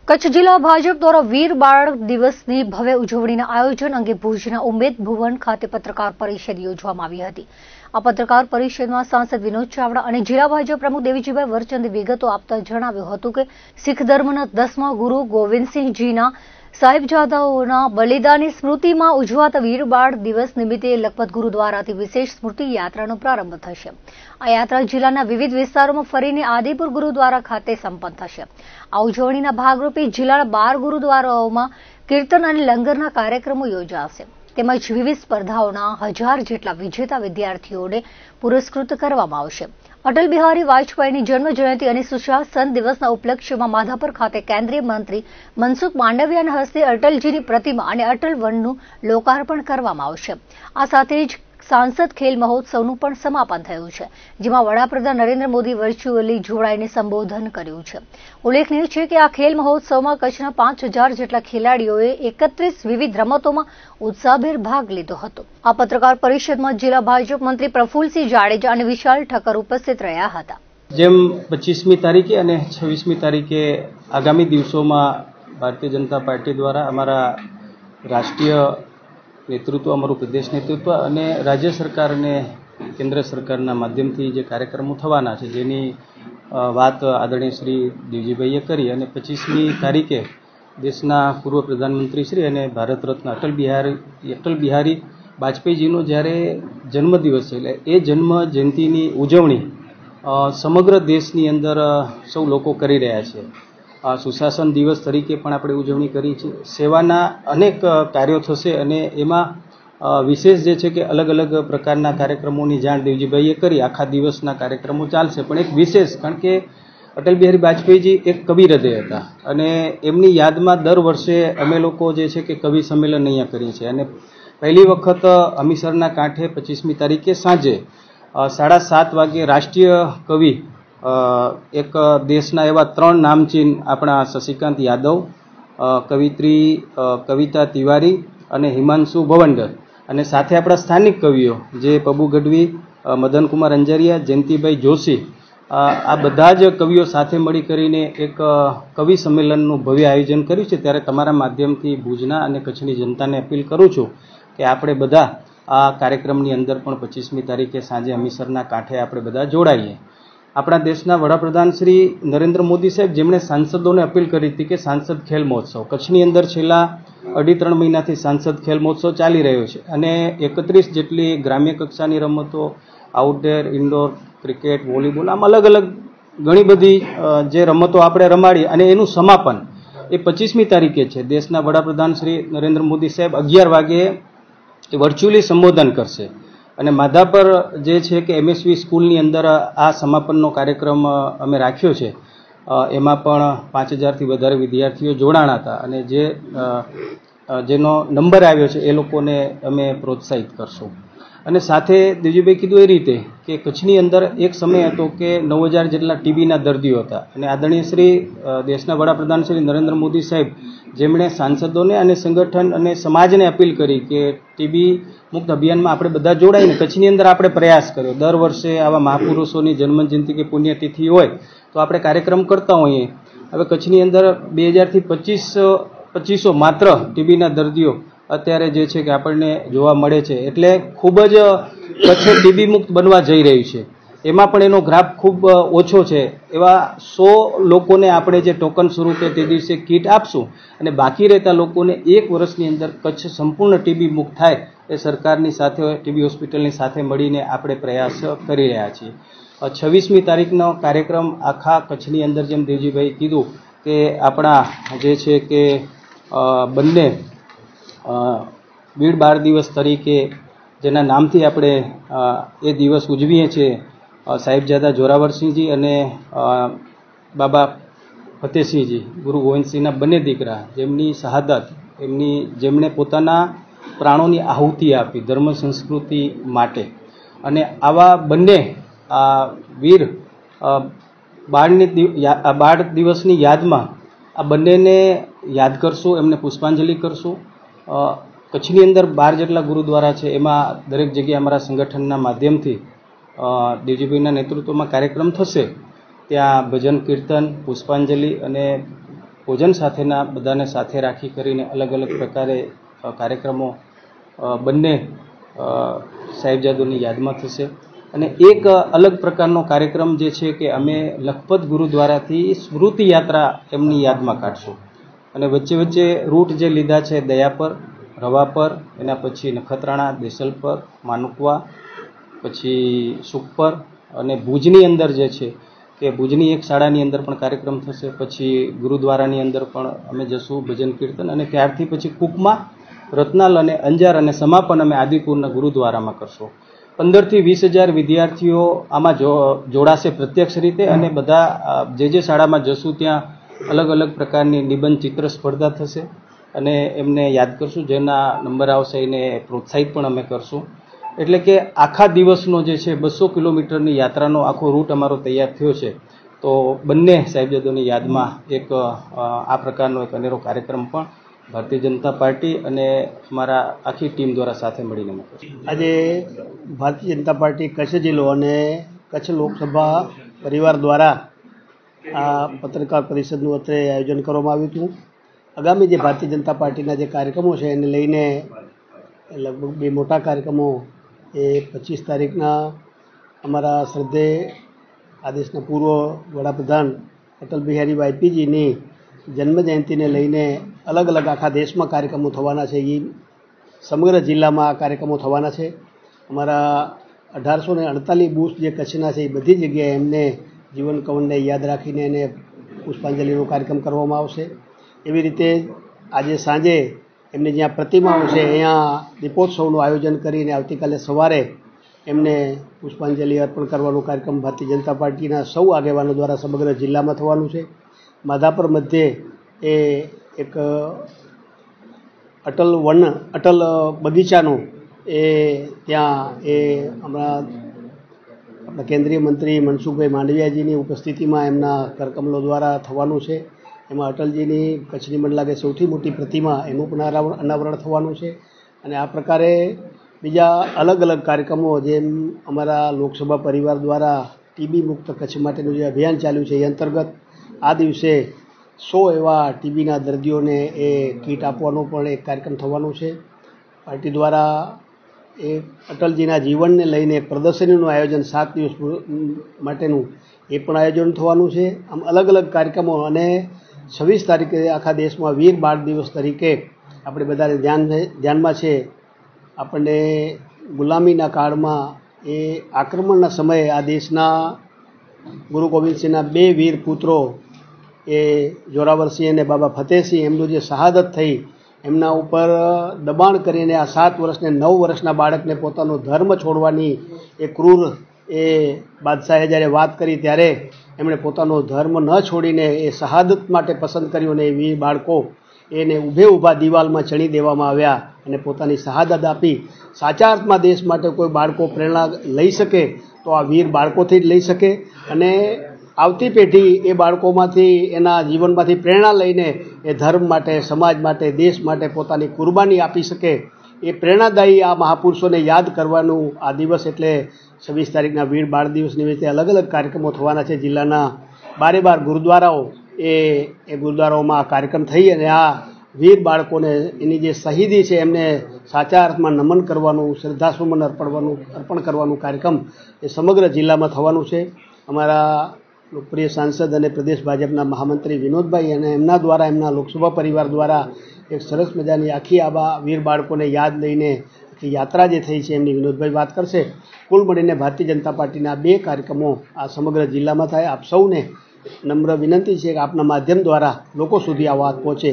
કચ્છ જિલ્લા ભાજપ દ્વારા વીર બાળ દિવસની ભવ્ય ઉજવણીના આયોજન અંગે ભુજના ઉમેદ ભુવન ખાતે પત્રકાર પરિષદ યોજવામાં આવી હતી। આ પત્રકાર પરિષદમાં સાંસદ વિનોદ ચાવડા અને જિલ્લા ભાજપ પ્રમુખ દેવીજીભાઈ વરચંદે વિગતો આપતા જણાવ્યું હતું કે શીખ ધર્મના 10મા ગુરુ ગોવિંદસિંહજીના સાહેબજાદાઓના બલિદાનની સ્મૃતિમાં ઉજવાતા વીર બાળ દિવસ નિમિત્તે લખપત ગુરુદ્વારાથી વિશેષ સ્મૃતિ યાત્રાનો પ્રારંભ થશે। આ યાત્રા જિલ્લાના વિવિધ વિસ્તારોમાં ફરીને આદિપુર ગુરુદ્વારા ખાતે સંપન્ન થશે। આ ઉજવણીના ભાગરૂપે જિલ્લાના 12 ગુરુદ્વારાઓમાં કીર્તન અને લંગરના કાર્યક્રમો યોજાશે તેમજ વિવિધ સ્પર્ધાઓના 1000 જેટલા વિજેતા વિદ્યાર્થીઓને પુરસ્કૃત કરવામાં આવશે। અટલ બિહારી વાજપેયીની જન્મ જયંતિ અને સુશાસન દિવસના ઉપલક્ષ્યમાં માધાપર ખાતે કેન્દ્રીય મંત્રી મનસુખ માંડવિયાના હસ્તે અટલજીની પ્રતિમા અને અટલ વનનું લોકાર્પણ કરવામાં આવશે। આ સાથે જ સાંસદ ખેલ મહોત્સવનું પણ સમાપન થયું છે, જેમાં વડાપ્રધાન નરેન્દ્ર મોદી વર્ચ્યુઅલી જોડાઈને સંબોધન કર્યું છે। ઉલ્લેખનીય છે કે આ ખેલ મહોત્સવમાં કચ્છના 5000 જેટલા ખેલાડીઓએ 31 વિવિધ રમતોમાં ઉત્સાહભેર ભાગ લીધો હતો। આ પત્રકાર પરિષદમાં જિલ્લા ભાજપ મંત્રી પ્રફુલ્લસિંહ જાડેજા અને વિશાલ ઠક્કર ઉપસ્થિત રહ્યા હતા। જેમ 25મી તારીખે અને 26મી તારીખે આગામી દિવસોમાં ભારતીય જનતા પાર્ટી દ્વારા અમારા રાષ્ટ્રીય નેતૃત્વ, અમારું પ્રદેશ નેતૃત્વ અને રાજ્ય સરકાર અને કેન્દ્ર સરકારના માધ્યમથી જે કાર્યક્રમો થવાના છે, જેની વાત આદરણીય શ્રી દેવજીભાઈએ કરી અને 25મી તારીખે દેશના પૂર્વ પ્રધાનમંત્રી શ્રી અને ભારત રત્ન અટલ બિહારી વાજપેયીજીનો જ્યારે જન્મદિવસ છે, એટલે એ જન્મ જયંતિની ઉજવણી સમગ્ર દેશની અંદર સૌ લોકો કરી રહ્યા છે। સુશાસન દિવસ તરીકે પણ આપણે ઉજવણી કરી છે। સેવાના અનેક કાર્યો થશે અને એમાં વિશેષ જે છે કે અલગ અલગ પ્રકારના કાર્યક્રમોની જાણ દેવજીભાઈએ કરી। આખા દિવસના કાર્યક્રમો ચાલશે, પણ એક વિશેષ, કારણ કે અટલ બિહારી વાજપેયીજી એક કવિ હૃદય હતા અને એમની યાદમાં દર વર્ષે અમે લોકો જે છે કે કવિ સંમેલન અહીંયા કરીએ છીએ અને પહેલી વખત હમીસરના કાંઠે 25મી તારીખે સાંજે 7:30 વાગે રાષ્ટ્રીય કવિ એક દેશના એવા 3 નામચીન આપણા શશિકાંત યાદવ, કવિત્રી કવિતા તિવારી અને હિમાંશુ ભવંડર અને સાથે આપણા સ્થાનિક કવિઓ જે પબુ ગઢવી, મદનકુમાર અંજારિયા, જયંતિભાઈ જોશી, આ બધા જ કવિઓ સાથે મળી કરીને એક કવિ સંમેલનનું ભવ્ય આયોજન કર્યું છે। ત્યારે તમારા માધ્યમથી ભુજના અને કચ્છની જનતાને અપીલ કરું છું કે આપણે બધા આ કાર્યક્રમની અંદર પણ 25મી તારીખે સાંજે હમીસરના કાંઠે આપણે બધા જોડાઈએ। આપણા દેશના વડાપ્રધાન શ્રી નરેન્દ્ર મોદી સાહેબ, જેમણે સાંસદોને અપીલ કરી હતી કે સાંસદ ખેલ મહોત્સવ કચ્છની અંદર છેલ્લા 2.5-3 મહિનાથી સાંસદ ખેલ મહોત્સવ ચાલી રહ્યો છે અને 31 જેટલી ગ્રામ્ય કક્ષાની રમતો, આઉટડોર, ઇન્ડોર, ક્રિકેટ, વોલીબોલ, આમ અલગ અલગ ઘણી બધી જે રમતો આપણે રમાડી અને એનું સમાપન એ 25મી તારીખે છે। દેશના વડાપ્રધાન શ્રી નરેન્દ્ર મોદી સાહેબ 11 વાગે વર્ચ્યુઅલી સંબોધન કરશે અને માધાપર જે છે કે MSV સ્કૂલની અંદર આ સમાપનનો કાર્યક્રમ અમે રાખ્યો છે। એમાં પણ 5000થી વધારે વિદ્યાર્થીઓ જોડાણા હતા અને જેનો નંબર આવ્યો છે એ લોકોને અમે પ્રોત્સાહિત કરશું। અને સાથે દેવજીભાઈ કીધું એ રીતે કે કચ્છની અંદર એક સમય હતો કે 9000 જેટલા ટીબીના દર્દીઓ હતા અને આદરણીય શ્રી દેશના વડાપ્રધાન શ્રી નરેન્દ્ર મોદી સાહેબ, જેમણે સાંસદોને અને સંગઠન અને સમાજને અપીલ કરી કે ટીબી મુક્ત અભિયાનમાં આપણે બધા જોડાઈને કચ્છની અંદર આપણે પ્રયાસ કર્યો। દર વર્ષે આવા મહાપુરુષોની જન્મજયંતિ કે પુણ્યતિથિ હોય તો આપણે કાર્યક્રમ કરતા હોઈએ। હવે કચ્છની અંદર 2000થી 2500 માત્ર ટીબીના દર્દીઓ અત્યારે જે છે કે આપણને જોવા મળે છે, એટલે ખૂબ જ કચ્છ ટીબી મુક્ત બનવા જઈ રહ્યું છે। એમાં પણ એનો ગ્રાફ ખૂબ ઓછો છે। એવા 100 લોકોને આપણે જે ટોકન સ્વરૂપે તે દિવસે કીટ આપશું અને બાકી રહેતા લોકોને 1 વર્ષની અંદર કચ્છ સંપૂર્ણ ટીબી મુક્ત થાય એ સરકારની સાથે, ટીબી હોસ્પિટલની સાથે મળીને આપણે પ્રયાસ કરી રહ્યા છીએ। 26મી તારીખનો કાર્યક્રમ આખા કચ્છની અંદર, જેમ દેવજીભાઈ કીધું કે આપણા જે છે કે બંને વીર બાળ દિવસ તરીકે જેના નામથી આપણે એ દિવસ ઉજવીએ છીએ, સાહેબજાદા જોરાવરસિંહજી અને બાબા ફતેહસિંહજી, ગુરુ ગોવિંદસિંહના બંને દીકરા, જેમની શહાદત, જેમણે પોતાના પ્રાણોની આહુતિ આપી ધર્મ સંસ્કૃતિ માટે, અને આવા બંને વીર બાળ દિવસની યાદમાં આ બંનેને યાદ કરશું, એમને પુષ્પાંજલિ કરશું। કચ્છની અંદર 12 જેટલા ગુરુદ્વારા છે, એમાં દરેક જગ્યાએ અમારા સંગઠનના માધ્યમથી દેવજીભાઈના નેતૃત્વમાં કાર્યક્રમ થશે। ત્યાં ભજન, કીર્તન, પુષ્પાંજલિ અને ભોજન સાથેના બધાને સાથે રાખી કરીને અલગ અલગ પ્રકારે કાર્યક્રમો બંને સાહેબજાદોની યાદમાં થશે. અને એક અલગ પ્રકારનો કાર્યક્રમ જે છે કે અમે લખપત ગુરુદ્વારાથી સ્મૃતિ યાત્રા એમની યાદમાં કાઢશું. અને વચ્ચે વચ્ચે રૂટ જે લીધા છે દયાપર, રવાપર, એના પછી નખત્રાણા, દેસલપર, માનુકવા, પછી સુખપર અને ભુજની અંદર જે છે કે ભુજની એક શાળાની અંદર પણ કાર્યક્રમ થશે. પછી ગુરુદ્વારાની અંદર પણ અમે જશું ભજન કીર્તન, અને ત્યારથી પછી કુકમા, રત્નાલ અને અંજાર, અને સમાપન અમે આદિપુરના ગુરુદ્વારામાં કરશું. 15 થી 20,000 વિદ્યાર્થીઓ આમાં જોડાશે પ્રત્યક્ષ રીતે. અને બધા જે શાળામાં જશું ત્યાં અલગ અલગ પ્રકારની નિબંધ ચિત્ર સ્પર્ધા થશે અને એમને યાદ કરશું. જેના નંબર આવશે એને પ્રોત્સાહિત પણ અમે કરશું. એટલે કે આખા દિવસનો જે છે 200 કિલોમીટરની યાત્રાનો આખો રૂટ અમારો તૈયાર થયો છે. તો બંને સાહેબજાદોની યાદમાં એક આ પ્રકારનો એક અનેરો કાર્યક્રમ પણ ભારતીય જનતા પાર્ટી અને અમારા આખી ટીમ દ્વારા સાથે મળીને મૂકશે. આજે ભારતીય જનતા પાર્ટી કચ્છ જિલ્લો અને કચ્છ લોકસભા પરિવાર દ્વારા આ પત્રકાર પરિષદનું અત્રે આયોજન કરવામાં આવ્યું હતું. આગામી જે ભારતીય જનતા પાર્ટીના જે કાર્યક્રમો છે એને લઈને લગભગ 2 મોટા કાર્યક્રમો એ 25 તારીખના અમારા શ્રદ્ધેય આ દેશના પૂર્વ વડાપ્રધાન અટલ બિહારી વાજપેયીજીની જન્મજયંતિને લઈને અલગ અલગ આખા દેશમાં કાર્યક્રમો થવાના છે. એ સમગ્ર જિલ્લામાં આ કાર્યક્રમો થવાના છે. અમારા 1848 બુથ જે કચ્છના છે એ બધી જગ્યાએ એમને જીવન કવનને યાદ રાખીને એને પુષ્પાંજલિનો કાર્યક્રમ કરવામાં આવશે. એવી રીતે આજે સાંજે એમની જ્યાં પ્રતિમાઓ છે અહીંયા દીપોત્સવનું આયોજન કરીને આવતીકાલે સવારે એમને પુષ્પાંજલિ અર્પણ કરવાનો કાર્યક્રમ ભારતીય જનતા પાર્ટીના સૌ આગેવાનો દ્વારા સમગ્ર જિલ્લામાં થવાનું છે. માધાપર મધ્યે એ એક અટલ બગીચાનું એ ત્યાં એ હમણાં આપણા કેન્દ્રીય મંત્રી મનસુખભાઈ માંડવિયાજીની ઉપસ્થિતિમાં એમના કરકમલો દ્વારા થવાનું છે. એમાં અટલજીની કચ્છની મને લાગે સૌથી મોટી પ્રતિમા એનું પણ અનાવરણ થવાનું છે. અને આ પ્રકારે બીજા અલગ અલગ કાર્યક્રમો જેમ અમારા લોકસભા પરિવાર દ્વારા ટીબી મુક્ત કચ્છ માટેનું જે અભિયાન ચાલ્યું છે એ અંતર્ગત આ દિવસે 100 એવા ટીબીના દર્દીઓને એ કીટ આપવાનો પણ એક કાર્યક્રમ થવાનો છે. પાર્ટી દ્વારા એ અટલજીના જીવનને લઈને એક પ્રદર્શનીનું આયોજન 7 દિવસ માટેનું એ પણ આયોજન થવાનું છે. આમ અલગ અલગ કાર્યક્રમો. અને 26 તારીખે આખા દેશમાં વીર બાળ દિવસ તરીકે આપણે બધાને ધ્યાનમાં છે. આપણને ગુલામીના કાળમાં એ આક્રમણના સમયે આ દેશના ગુરુ ગોવિંદસિંહના 2 વીર પુત્રો એ જોરાવરસિંહ અને બાબા ફતેહસિંહ એમનું જે શહાદત થઈ એમના ઉપર દબાણ કરીને આ 7 વર્ષને 9 વર્ષના બાળકને પોતાનો ધર્મ છોડવાની એ ક્રૂર એ બાદશાહે જ્યારે વાત કરી ત્યારે એમણે પોતાનો ધર્મ ન છોડીને એ શહાદત માટે પસંદ કર્યું. અને એ વીર બાળકો એને ઊભા દિવાલમાં ચણી દેવામાં આવ્યા અને પોતાની શહાદત આપી. સાચા અર્થમાં દેશ માટે કોઈ બાળકો પ્રેરણા લઈ શકે તો આ વીર બાળકોથી જ લઈ શકે. અને આવતી પેઢી એ બાળકોમાંથી એના જીવનમાંથી પ્રેરણા લઈને એ ધર્મ માટે, સમાજ માટે, દેશ માટે પોતાની કુરબાની આપી શકે. એ પ્રેરણાદાયી આ મહાપુરુષોને યાદ કરવાનું આ દિવસ એટલે 26 તારીખના વીર બાળ દિવસ નિમિત્તે અલગ અલગ કાર્યક્રમો થવાના છે. જિલ્લાના 12 ગુરુદ્વારાઓ એ ગુરુદ્વારાઓમાં આ કાર્યક્રમ થઈ અને આ વીર બાળકોને એની જે શહીદી છે એમને સાચા અર્થમાં નમન કરવાનું, શ્રદ્ધાસુમન અર્પણ કરવાનું કાર્યક્રમ એ સમગ્ર જિલ્લામાં થવાનું છે. અમારા લોકપ્રિય સાંસદ અને પ્રદેશ ભાજપના મહામંત્રી વિનોદભાઈ અને એમના દ્વારા એમના લોકસભા પરિવાર દ્વારા એક સરસ મજાની આખી આવા વીર બાળકોને યાદ લઈને આખી યાત્રા જે થઈ છે એમની વિનોદભાઈ વાત કરશે. કુલ મળીને ભારતીય જનતા પાર્ટીના 2 કાર્યક્રમો આ સમગ્ર જિલ્લામાં થાય. આપ સૌને નમ્ર વિનંતી છે કે આપના માધ્યમ દ્વારા લોકો સુધી આ વાત પહોંચે.